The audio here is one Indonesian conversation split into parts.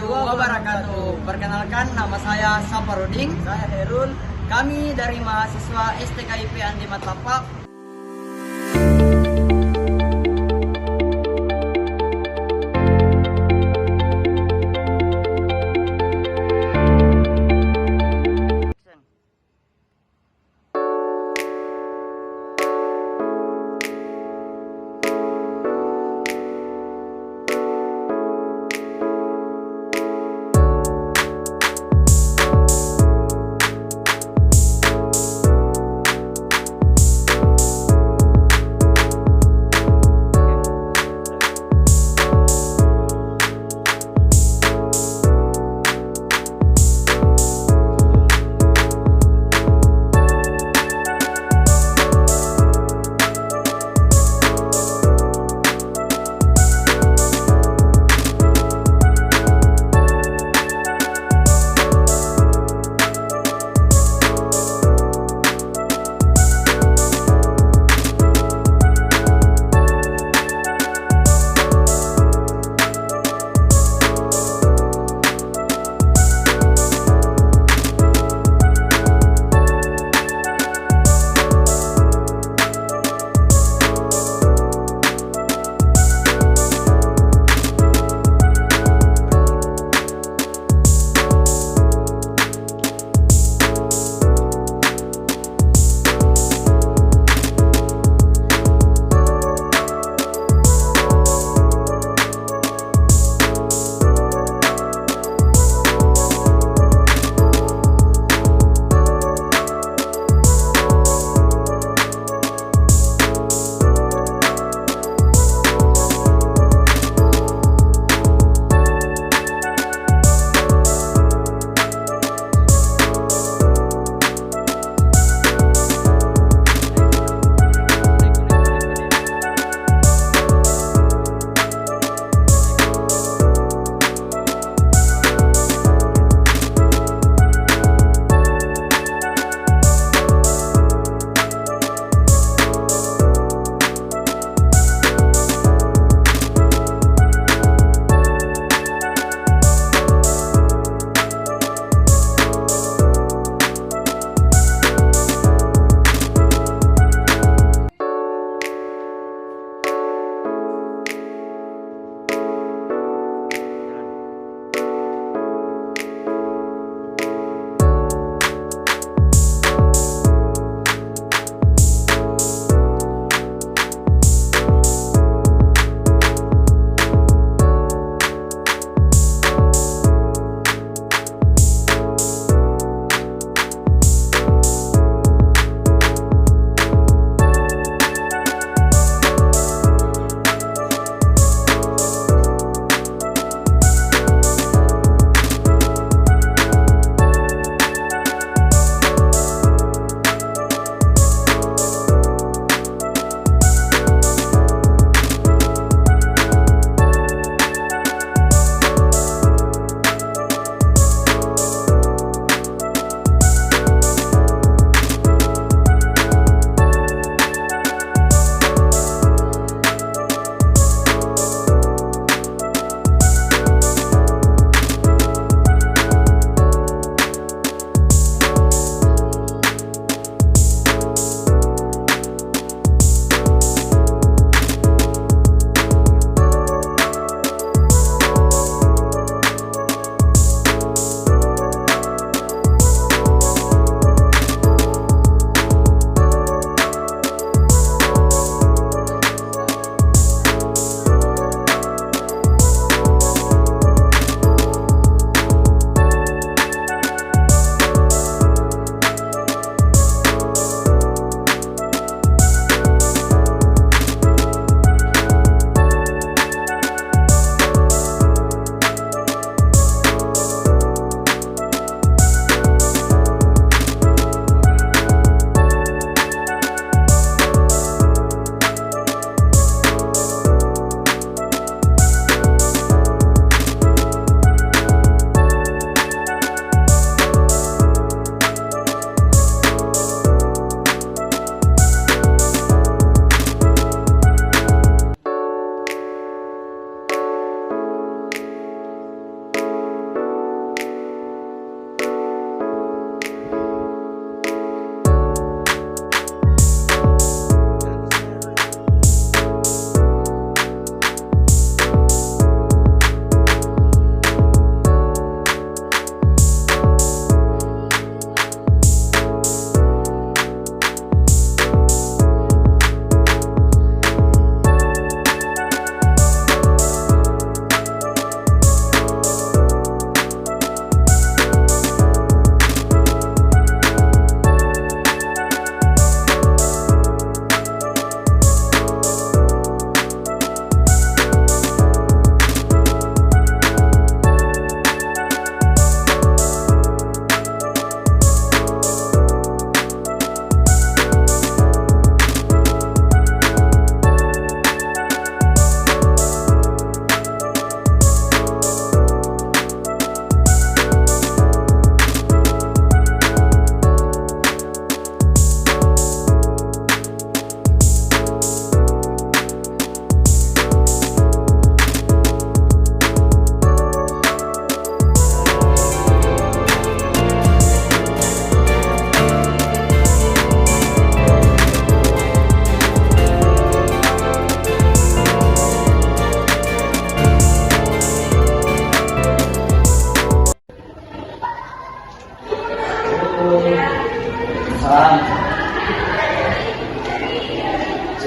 warahmatullahi wabarakatuh. Perkenalkan, nama saya Saparudin. Saya Herul. Kami dari mahasiswa STKIP Andi Matapak.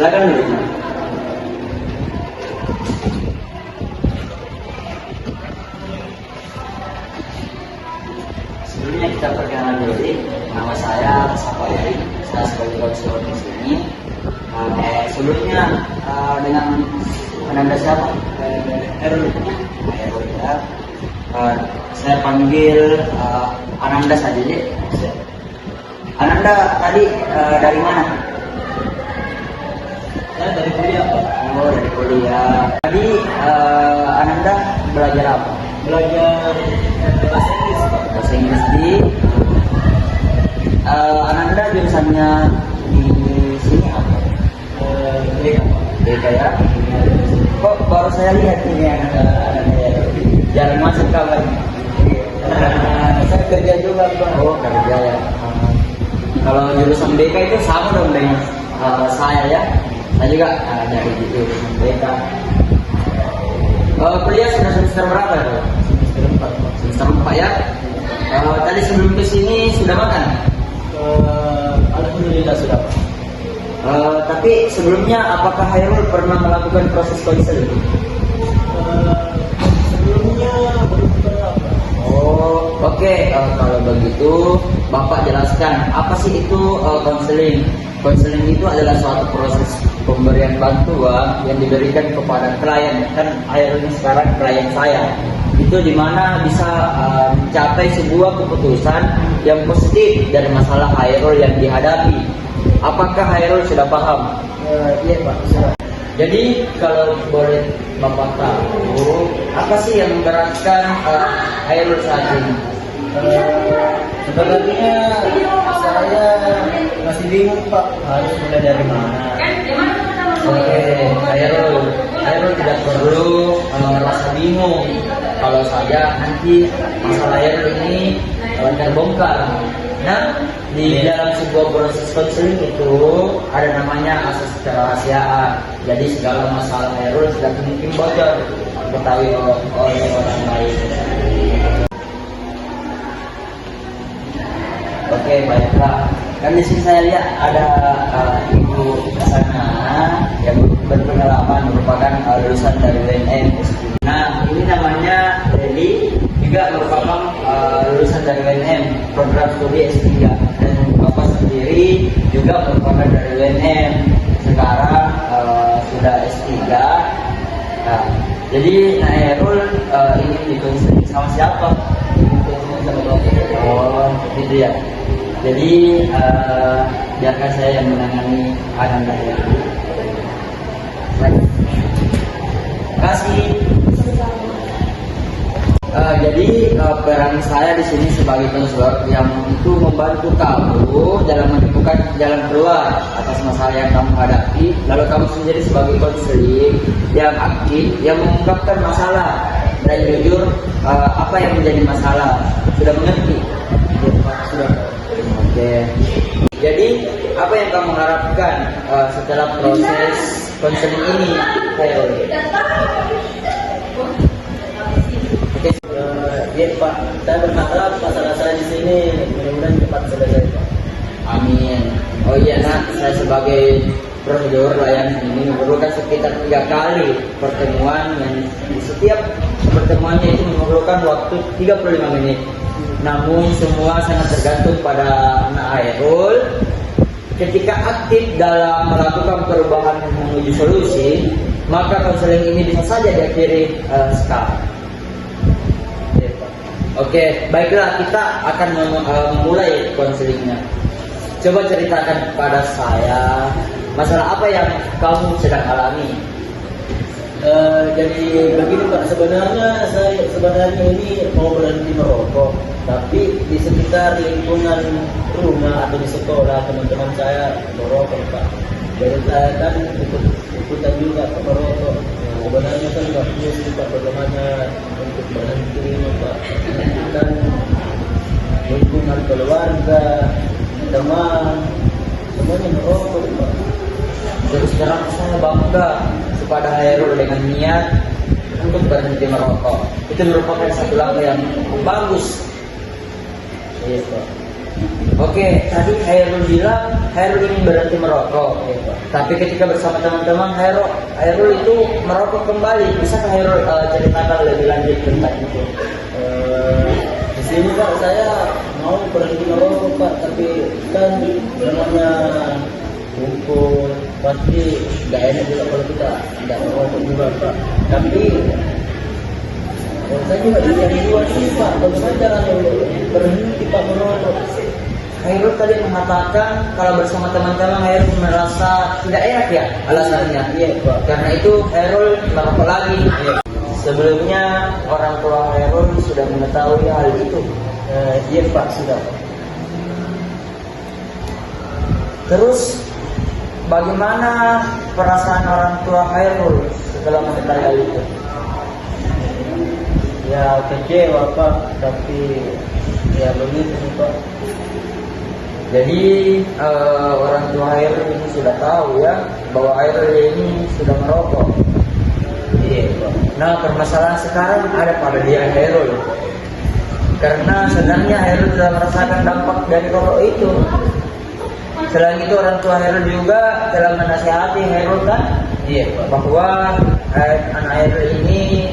Silakan duduk. Sebelumnya kita perkenalan diri. Nama saya Sapoyari. Saya sebagai konselor di sini. Sebelumnya dengan Ananda siapa? Erul. Erul ya. Saya panggil Ananda saja ya. Ananda tadi dari mana? Saya dari kuliah. Oh, dari kuliah. Tadi Ananda belajar apa? Belajar bahasa Inggris. Bahasa Inggris di Ananda jurusannya di sini apa? BK ya. Kok baru saya lihat ini Ananda jarang masuk kawan. Saya kerja juga Bang. Oh, kerja ya. Kalau jurusan BK itu sama dong dengan saya ya. Saya juga dari jurusan BK. Kuliah sudah semester berapa ya? Semester 4 ya. Tadi sebelum ke sini sudah makan? Alhamdulillah sudah. Tapi sebelumnya apakah Hairul pernah melakukan proses konseling? Sebelumnya belum pernah. Oh, oke. Kalau begitu Bapak jelaskan apa sih itu konseling? Konseling itu adalah suatu proses pemberian bantuan yang diberikan kepada klien. Kan Hairul ini sekarang klien saya. Itu dimana bisa mencapai sebuah keputusan yang positif dari masalah Hairul yang dihadapi. Apakah Hairul sudah paham? Iya Pak, sudah. Jadi kalau boleh Bapak tahu, apa sih yang memberatkan Hairul saat ini? Sebenarnya saya masih bingung Pak, harus mulai dari mana? Oke, Hairul tidak perlu merasa bingung. Kalau saja nanti masalah Hairul ini terbongkar. Nah, di dalam sebuah proses konseling itu ada namanya asas kerahasiaan. Jadi segala masalah Hairul tidak mungkin bocor diketahui oleh orang lain. Oke, baiklah. Kan di sini saya lihat ada ibu di sana yang berpengalaman merupakan lulusan dari UNM. Nah, ini namanya Leli, juga merupakan lulusan dari UNM, program studi S3. Dan Bapak sendiri juga merupakan dari UNM. Sekarang sudah S3. Nah, jadi Hairul ingin dikonseling sama siapa? Oh, gitu ya. Jadi biarkan saya yang menangani Ananda ya. Kasih. Jadi peran saya di sini sebagai konselor yang itu membantu kamu dalam menemukan jalan keluar atas masalah yang kamu hadapi. Lalu kamu sendiri sebagai konseling yang aktif yang mengungkapkan masalah dan jujur apa yang menjadi masalah. Sudah mengerti? Sudah. Oke. Jadi apa yang kamu harapkan setelah proses konseling ini, Hairul? Oke. Ya Pak, saya berharap masalah saya di sini mudah-mudahan cepat selesai Pak. Amin. Oh iya Nak, saya sebagai prosedur layanan ini memerlukan sekitar 3 kali pertemuan yang setiap pertemuannya itu memerlukan waktu 35 menit. Namun semua sangat tergantung pada anak Hairul. Ketika aktif dalam melakukan perubahan menuju solusi, maka konseling ini bisa saja diakhiri sekarang. Oke, baiklah, kita akan memulai konselingnya. Coba ceritakan kepada saya masalah apa yang kamu sedang alami. Jadi begini Pak, sebenarnya ini mau berhenti merokok, tapi di sekitar lingkungan rumah atau di sekolah teman-teman saya merokok Pak. Jadi saya kan ikutan juga ke merokok. Sebenarnya kan bagus Pak, bagaimana untuk berhenti Pak. Dan lingkungan keluarga, teman, semuanya merokok Pak. Terus sekarang saya bangga kepada Hairul dengan niat untuk berhenti merokok. Itu merupakan satu langkah yang bagus. Iya Pak. Oke, tadi Hairul bilang Hairul ini berhenti merokok. Tapi ketika bersama teman-teman Hairul itu merokok kembali. Bisakah Hairul ceritakan lebih lanjut tentang itu? Di sini Pak saya mau berhenti merokok Pak, tapi kan namanya kumpul pasti nggak enak juga kalau kita nggak merokok juga Pak. Tapi saya juga bisa dijual sih Pak, kalau saya jangan berhenti Pak merokok. Hairul tadi mengatakan kalau bersama teman-teman Hairul merasa tidak enak ya alasannya. Iya Pak. Karena itu Hairul merokok lagi. Sebelumnya orang tua Hairul sudah mengetahui hal itu. Iya Pak sudah. Terus bagaimana perasaan orang tua Hairul setelah mengetahui hal itu? Ya kecewa Pak, tapi ya begitu nih, Pak. Jadi orang tua Hairul ini sudah tahu ya bahwa Hairul ini sudah merokok. Iya Pak. Nah permasalahan sekarang ada pada diri Hairul. Karena sebenarnya Hairul sudah merasakan dampak dari rokok itu. Selain itu orang tua Hairul juga telah menasihati Hairul kan, Iya Pak. bahwa anak Hairul ini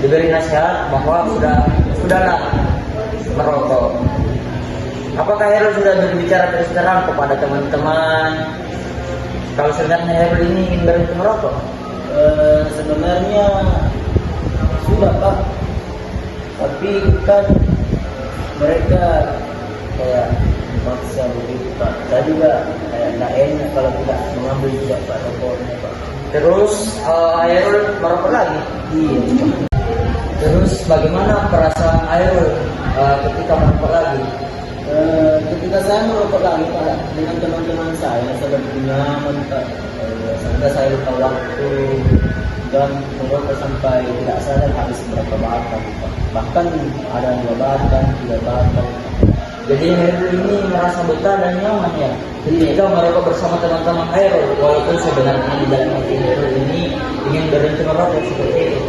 diberi nasihat bahwa sudahlah merokok. Apakah Hairul sudah berbicara terus terang kepada teman-teman kalau sebenarnya Hairul ini ingin berhenti merokok? Sebenarnya sudah Pak, tapi kan mereka kayak memaksa begitu Pak. Saya juga kayak nggak enak kalau tidak mengambil juga Pak rokoknya Pak. Terus Hairul merokok lagi. Iya Pak. Terus bagaimana perasaan Hairul ketika merokok lagi? Ketika saya merokok lagi Pak dengan teman-teman saya nyaman Pak. Sampai saya lupa waktu dan merokok sampai tidak sadar habis berapa batang Pak. Bahkan ada 2 batang, 3 batang. Jadi Hairul ini merasa betah dan nyaman ya. Ketika merokok bersama teman-teman Hairul, walaupun sebenarnya di dalam hati Hairul ini ingin berhenti merokok seperti itu.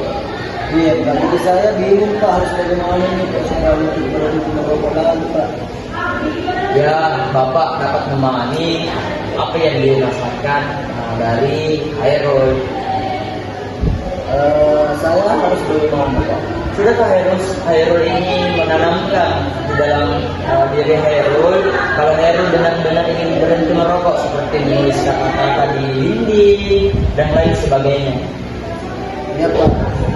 Iya Pak, jadi saya bingung Pak harus bagaimana nih Pak supaya berhenti merokok lagi Pak. Ya, Bapak dapat memahami apa yang dirasakan dari Hairul. Saya harus bagaimana Pak? Sudahkah Hairul ini menanamkan di dalam diri Hairul kalau Hairul benar-benar ingin berhenti merokok seperti menulis kata-kata di dinding dan lain sebagainya? Ya Pak,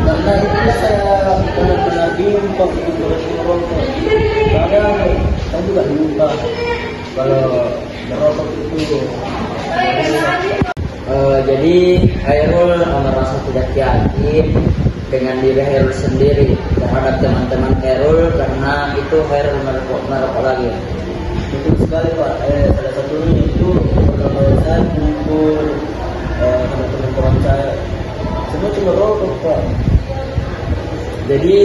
karena itu saya benar-benar bingung Pak untuk berhenti merokok. Kadang saya juga lupa kalau merokok itu. Jadi Hairul merasa tidak yakin dengan diri Hairul sendiri terhadap teman-teman Hairul karena itu Hairul merokok lagi. Betul sekali Pak. Salah satunya itu kalau saya kumpul sama teman-teman saya semua cuma rokok Pak. Jadi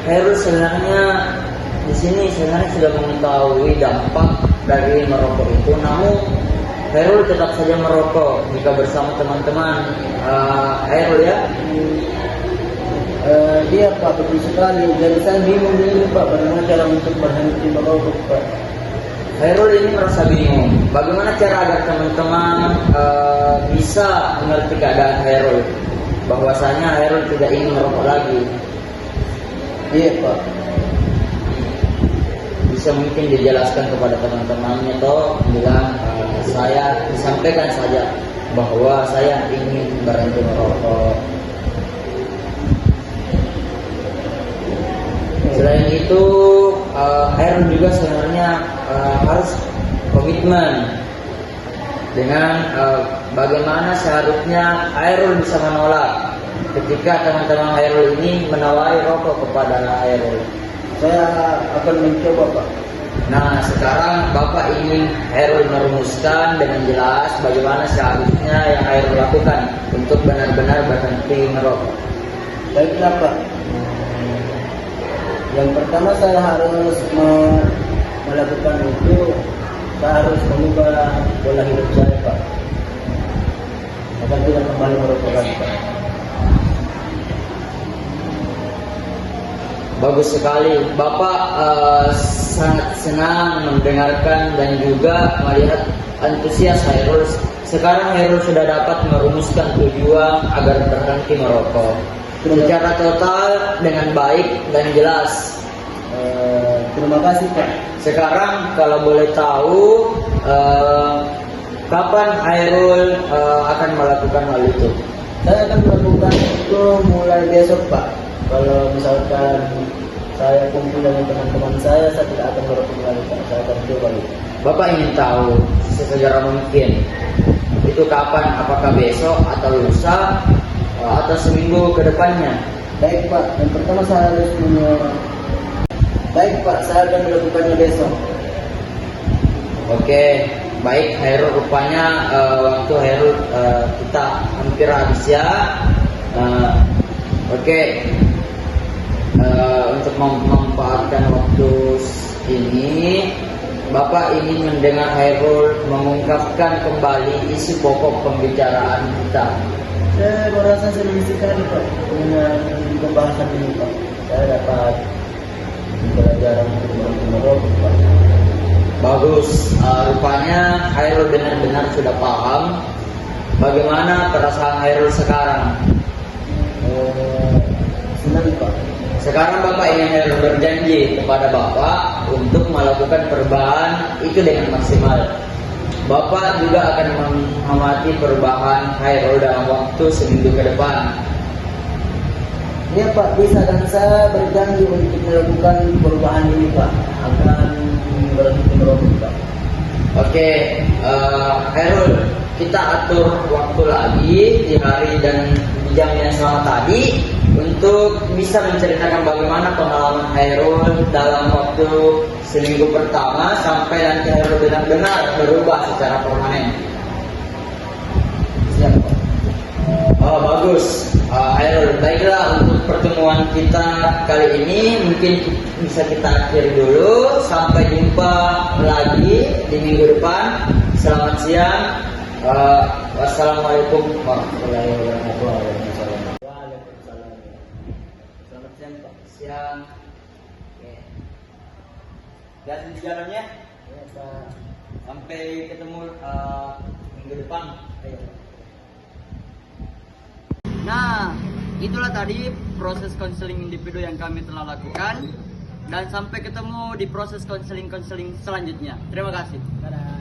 Hairul sebenarnya di sini sebenarnya sudah mengetahui dampak dari merokok itu, namun Hairul tetap saja merokok jika bersama teman-teman Hairul ya. Dia Pak betul sekali. Jadi saya bingung ini Pak bagaimana cara untuk berhenti merokok Pak. Hairul ini merasa bingung. Bagaimana cara agar teman-teman bisa mengerti keadaan Hairul, bahwasanya Hairul tidak ingin merokok lagi. Iya Pak. Bisa mungkin dijelaskan kepada teman-temannya atau bilang saya disampaikan saja bahwa saya ingin berhenti merokok. Selain itu Hairul juga sebenarnya harus komitmen dengan bagaimana seharusnya Hairul bisa menolak ketika teman-teman Hairul ini menawari rokok kepada Hairul. Saya akan mencoba Pak. Nah sekarang Bapak ingin Hairul merumuskan dengan jelas bagaimana seharusnya yang Hairul lakukan untuk benar-benar berhenti merokok. Baiklah Pak. Yang pertama saya harus melakukan itu, saya harus mengubah pola hidup saya Pak. Agar tidak kembali merokok lagi Pak. Bagus sekali. Bapak sangat senang mendengarkan dan juga melihat antusias Hairul. Sekarang Hairul sudah dapat merumuskan tujuan agar berhenti merokok secara total dengan baik dan jelas. Terima kasih Pak. Sekarang kalau boleh tahu kapan Hairul akan melakukan hal itu? Saya akan melakukan itu mulai besok Pak. Kalau misalkan saya kumpul dengan teman-teman saya tidak akan merokok lagi Pak. Saya akan coba gitu. Bapak ingin tahu sesegera mungkin itu kapan? Apakah besok atau lusa atau seminggu ke depannya? Baik Pak, yang pertama saya harus punya. Baik Pak, saya akan melakukannya besok. Oke, baik Hairul, rupanya waktu Hairul kita hampir habis ya. Oke, untuk memanfaatkan waktu ini, Bapak ingin mendengar Hairul mengungkapkan kembali isi pokok pembicaraan kita. Saya merasa senang sekali Pak dengan pembahasan ini Pak. Saya dapat pelajaran untuk berhenti merokok Pak. Bagus, rupanya Hairul benar-benar sudah paham bagaimana perasaan Hairul sekarang. Senang Pak. Sekarang Bapak ingin Hairul berjanji kepada Bapak untuk melakukan perubahan itu dengan maksimal. Bapak juga akan mengamati perubahan Hairul dalam waktu seminggu ke depan. Iya Pak, bisa, dan saya berjanji untuk melakukan perubahan ini Pak. Akan berhenti merokok Pak. Oke, Hairul, kita atur waktu lagi di hari dan di jam yang sama tadi untuk bisa menceritakan bagaimana pengalaman Hairul dalam waktu seminggu pertama sampai nanti Hairul benar-benar berubah secara permanen. Siap Pak. Oh bagus, Hairul. Baiklah, untuk pertemuan kita kali ini mungkin bisa kita akhiri dulu. Sampai jumpa lagi di minggu depan. Selamat siang. Wassalamualaikum warahmatullahi wabarakatuh. Waalaikumsalam. Selamat siang Pak. Siang. Oke. Hati-hati di jalan ya. Ya Pak. Sampai ketemu minggu depan. Ayo. Nah, itulah tadi proses konseling individu yang kami telah lakukan. Dan sampai ketemu di proses konseling selanjutnya. Terima kasih. Dadah.